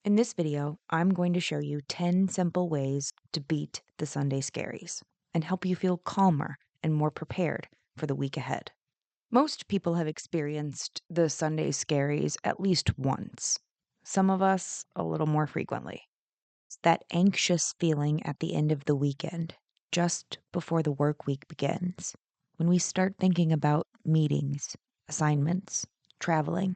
In this video, I'm going to show you 10 simple ways to beat the Sunday scaries and help you feel calmer and more prepared for the week ahead. Most people have experienced the Sunday scaries at least once, some of us a little more frequently. It's that anxious feeling at the end of the weekend, just before the work week begins, when we start thinking about meetings, assignments, traveling,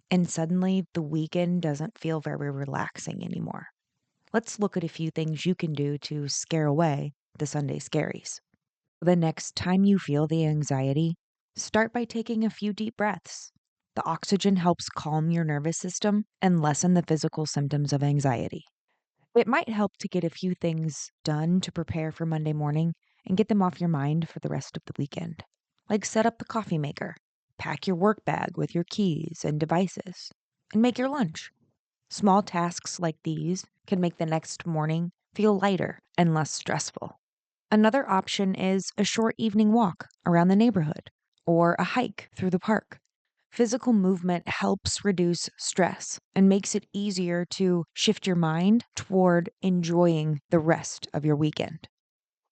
and suddenly the weekend doesn't feel very relaxing anymore. Let's look at a few things you can do to scare away the Sunday scaries. The next time you feel the anxiety, start by taking a few deep breaths. The oxygen helps calm your nervous system and lessen the physical symptoms of anxiety. It might help to get a few things done to prepare for Monday morning and get them off your mind for the rest of the weekend. Like set up the coffee maker, pack your work bag with your keys and devices, and make your lunch. Small tasks like these can make the next morning feel lighter and less stressful. Another option is a short evening walk around the neighborhood or a hike through the park. Physical movement helps reduce stress and makes it easier to shift your mind toward enjoying the rest of your weekend.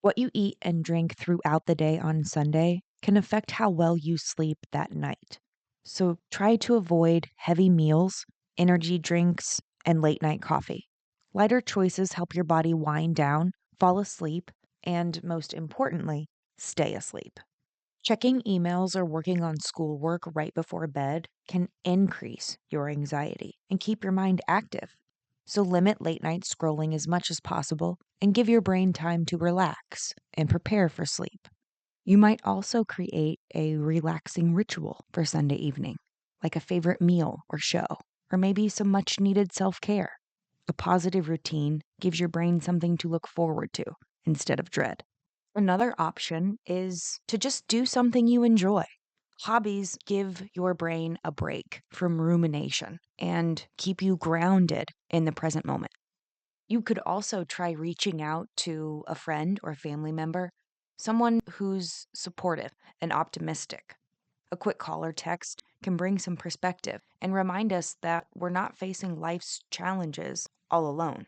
What you eat and drink throughout the day on Sunday can affect how well you sleep that night. So try to avoid heavy meals, energy drinks, and late night coffee. Lighter choices help your body wind down, fall asleep, and most importantly, stay asleep. Checking emails or working on schoolwork right before bed can increase your anxiety and keep your mind active. So limit late night scrolling as much as possible and give your brain time to relax and prepare for sleep. You might also create a relaxing ritual for Sunday evening, like a favorite meal or show, or maybe some much needed self care. A positive routine gives your brain something to look forward to instead of dread. Another option is to just do something you enjoy. Hobbies give your brain a break from rumination and keep you grounded in the present moment. You could also try reaching out to a friend or family member, someone who's supportive and optimistic. A quick call or text can bring some perspective and remind us that we're not facing life's challenges all alone.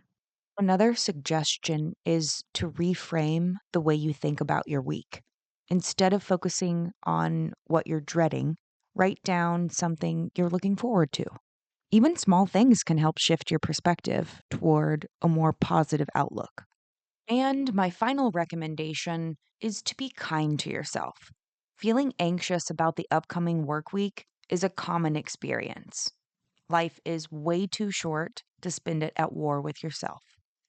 Another suggestion is to reframe the way you think about your week. Instead of focusing on what you're dreading, write down something you're looking forward to. Even small things can help shift your perspective toward a more positive outlook. And my final recommendation is to be kind to yourself. Feeling anxious about the upcoming work week is a common experience. Life is way too short to spend it at war with yourself.